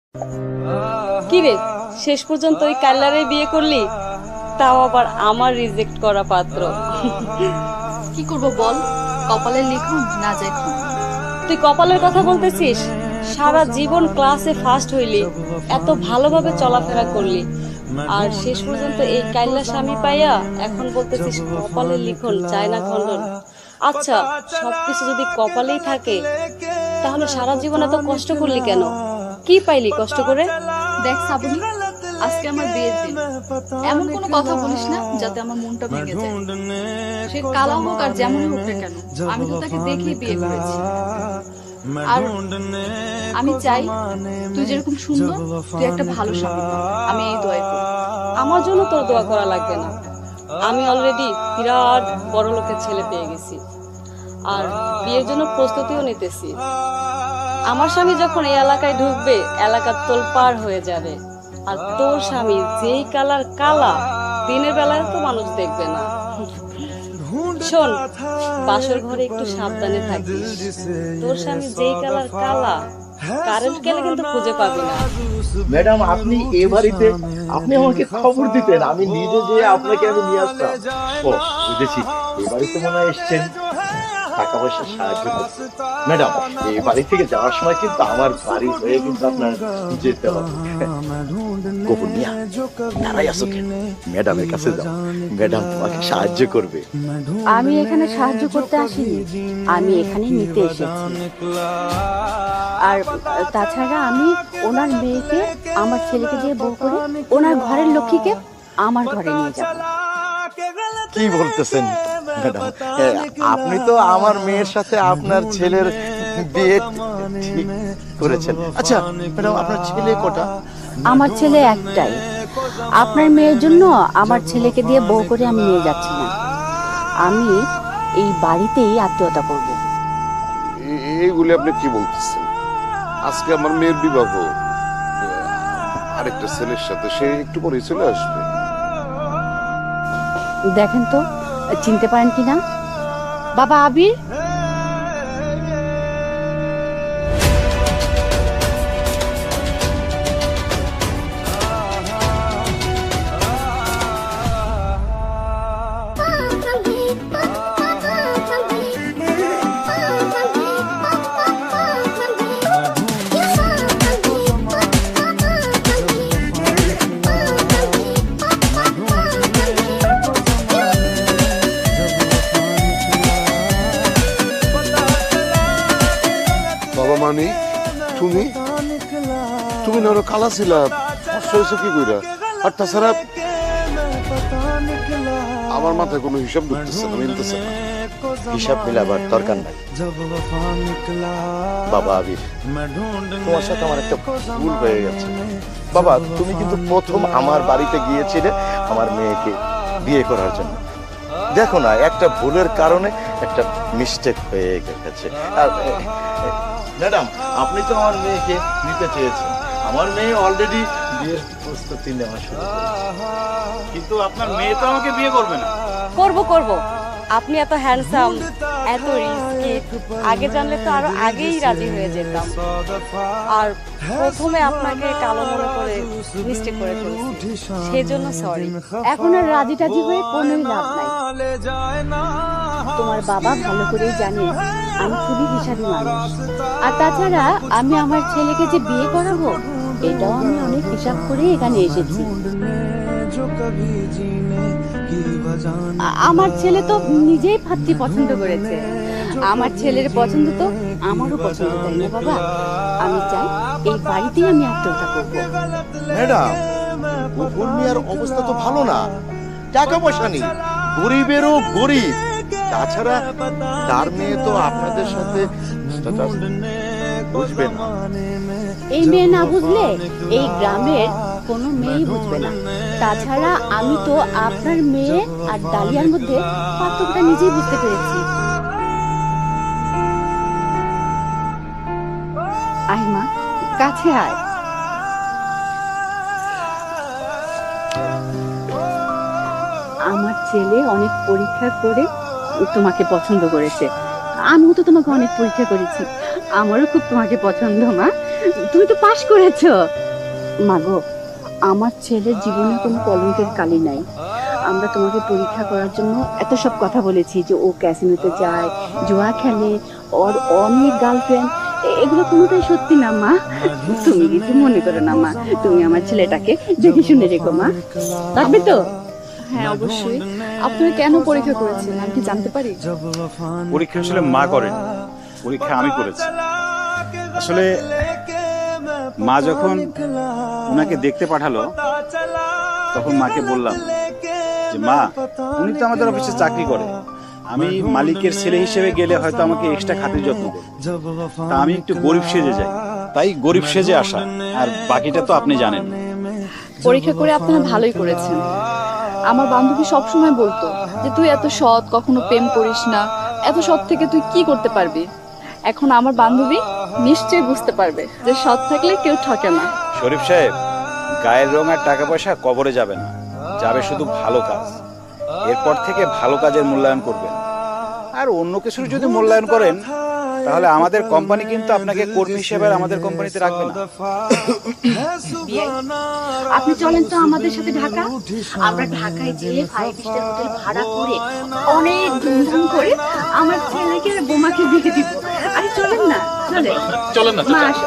কি রে, শেষ পর্যন্ত ওই কাল্লারে বিয়ে করলি, তাও আবার আমার রিজেক্ট করা পাত্র। কি করব বল, কপালে লিখুন না যায় খুন। তুই কপালের কথা বলতেছিস? সারা জীবন ক্লাসে ফার্স্ট হইলি, এত ভালোভাবে চলাফেরা করলি, আর শেষ পর্যন্ত এই কাল্লা স্বামী পাইয়া এখন বলতেছিস কপালে লিখন চায় না খণ্ডন। আচ্ছা, সবকিছু যদি কপালেই থাকে তাহলে সারা জীবন এত কষ্ট করলি কেন? কি পাইলি কষ্ট করে? দেখ শ্রাবণী, আজকে আমার বিয়ের দিন, এমন কোনো কথা বলিস না যাতে আমার মনটা ভেঙে যায়। সে কালা হোক আর যেমনই হোক না কেন, আমি তো তাকে দেখেই বিয়ে করেছি। আর আমি চাই তুই যেরকম সুন্দর, তুই একটা ভালো স্বামী পা। আমি এই দোয়াই করি। আমার জন্য তোর দোয়া করা লাগবে না, আমি অলরেডি বিরাট বড় লোকের ছেলে পেয়ে গেছি, আর বিয়ের জন্য প্রস্তুতিও নিতেছি। আমার স্বামী যখন এই এলাকায় ঢুকবে, এলাকা তোলপাড় হয়ে যাবে। আর তোর স্বামী যেই কালার কালা, দিনের বেলায় তো মানুষ দেখবে না। শোন, বাসর ঘরে একটু সাবধানে থাকিস। তোর স্বামী যেই কালার কালা, কারেন্ট গেলে কিন্তু খুঁজে পাবি না। ম্যাডাম, আপনি এ বাড়িতে আপনি আমাকে খবর দিতেন, আমি নিজে যেয়ে আপনাকে আমি নিয়ে আসতাম। ও বুঝেছি, এ বাড়িতে মনে হয় এসছেন টাকা পয়সার সাহায্য করতে। ম্যাডাম, এই বাড়ি থেকে যাওয়ার সময় কিন্তু আমার বাড়ি হয়ে কিন্তু আপনার যেতে হবে। গোপন মিয়া, দাঁড়াই আছো কেন? ম্যাডামের কাছে যাও, ম্যাডাম তোমাকে সাহায্য করবে। আমি এখানে সাহায্য করতে আসিনি, আমি এখানে নিতে এসেছি। আর তাছাড়া আমি ওনার মেয়েকে আমার ছেলেকে দিয়ে বউ করে ওনার ঘরের লক্ষ্মীকে আমার ঘরে নিয়ে যাব। কি বলতেছেন ম্যাডাম? আপনি তো আমার মেয়ের সাথে আপনার ছেলের বিয়ে ঠিক করেছেন। আচ্ছা ম্যাডাম, আপনার ছেলে কটা? আমার ছেলে একটাই। আপনার মেয়ের জন্য আমার ছেলেকে দিয়ে বউ করে আমি নিয়ে যাচ্ছি না, আমি এই বাড়িতেই আত্মীয়তা করব। এইগুলি আপনি কি বলতেছেন? আজকে আমার মেয়ের বিবাহ, আরেকটা ছেলের সাথে, সে একটু পরে চলে আসবে। দেখেন তো চিনতে পারেন কিনা? বাবা আবির। বাবা মানে তুমি তুমি না আরো কালা ছিলা, হয়েছে কি কইরা? আর তাছাড়া আমার মাথায় কোনো হিসাব ঢুকতেছে না, মিলতেছে না। হিসাব মিলাবার দরকার নাই বাবা আবির, তোমার সাথে আমার একটা ভুল হয়ে গেছে। বাবা, তুমি কিন্তু প্রথম আমার বাড়িতে গিয়েছিলে আমার মেয়েকে বিয়ে করার জন্য। দেখো না, একটা ভুলের কারণে একটা মিস্টেক হয়ে গেছে। আর ম্যাডাম, আপনি তো আমার মেয়েকে নিতে চেয়েছেন, আমার মেয়ে অলরেডি বিয়ের প্রস্তুতি নেওয়া শুরু করেছে। কিন্তু আপনার মেয়ে তো আমাকে বিয়ে করবে না। করব করব, আপনি এত হ্যান্ডসাম, এত রিস্কি, আগে জানলে তো আরো আগেই রাজি হয়ে যেতাম। আর প্রথমে আপনাকে কালো মনে করে মিস্টেক করে ফেলেছি, সেজন্য সরি। এখন আর রাজি টাজি হয়ে কোনোই লাভ নাই। তোমার বাবা ভালো করেই জানে আমি খুবই হিসাবি মানুষ। আর তাছাড়া আমি আমার ছেলেকে যে বিয়ে করাবো, এটাও আমি অনেক হিসাব করে এখানে এসেছি। আমার ছেলে তো নিজেই পাত্রী পছন্দ করেছে, আমার ছেলের পছন্দ তো আমারও পছন্দ, তাই না বাবা? আমি চাই এই বাড়িতেই আমি আত্মহত্যা করবো। ম্যাডাম, গোকুল মিয়ার অবস্থা তো ভালো না, টাকা পয়সা নেই, গরিবেরও গরিব। তাছাড়া তার মেয়ে তো আপনাদের সাথে বুঝবে না। এই মেয়ে না বুঝলে এই গ্রামের কোনো মেয়েই বুঝবে না। তাছাড়া আমি তো আপনার মেয়ে আর ডালিয়ার মধ্যে পার্থক্যটা নিজেই বুঝতে পেরেছি। আয় মা, কাছে আয়। আমার ছেলে অনেক পরীক্ষা করে তোমাকে পছন্দ করেছে, আমিও তো তোমাকে অনেক পরীক্ষা করেছি, আমারও খুব তোমাকে পছন্দ মা। তুমি তো পাশ করেছো। মাগো, আমার ছেলের জীবনে কোনো কলঙ্কের কালি নাই। আমরা তোমাকে পরীক্ষা করার জন্য এত সব কথা বলেছি যে ও ক্যাসিনোতে যায়, জুয়া খেলে, ওর অনেক গার্লফ্রেন্ড, এগুলো কোনোটাই সত্যি না মা। তুমি কিছু মনে করো না মা, তুমি আমার ছেলেটাকে দেখে শুনে রেখো মা, রাখবে তো? হ্যাঁ অবশ্যই। আপনারা কেন পরীক্ষা করেছেন আমি কি জানতে পারি? পরীক্ষা আসলে মা করেন, পরীক্ষা আমি করেছি। আসলে মা যখন উনাকে দেখতে পাঠালো তখন মাকে বললাম যে মা, উনি তো আমাদের অফিসে চাকরি করে, আমি মালিকের ছেলে হিসেবে গেলে হয়তো আমাকে এক্সট্রা খাতির যত্ন করবে, তা আমি একটু গরিব সেজে যাই, তাই গরিব সেজে আসা, আর বাকিটা তো আপনি জানেন। পরীক্ষা করে আপনারা ভালোই করেছেন। আমার বান্ধবী সবসময় বলতো যে তুই এত সৎ, কখনো প্রেম করিস না, এত সৎ থেকে তুই কি করতে পারবি। এখন আমার বান্ধবী নিশ্চয়ই বুঝতে পারবে যে সৎ থাকলে কেউ ঠকে না। শরীফ সাহেব, গায়ের রং আর টাকা পয়সা কবরে যাবে না, যাবে শুধু ভালো কাজ। এরপর থেকে ভালো কাজের মূল্যায়ন করবেন, আর অন্য কিছুর যদি মূল্যায়ন করেন তাহলে আমাদের কোম্পানি কিন্তু আপনাকে কর্মী হিসেবে আর আমাদের কোম্পানিতে রাখবে না। আপনি চলেন তো আমাদের সাথে ঢাকা। আমরা ঢাকায় যেয়ে 5 স্টার হোটেল ভাড়া করে অনেক ধুমধাম করে আমার ছেলেকে আর বোমাকে দিয়ে দিব। আরে চলেন না, চলেন। চলেন না মা আসো।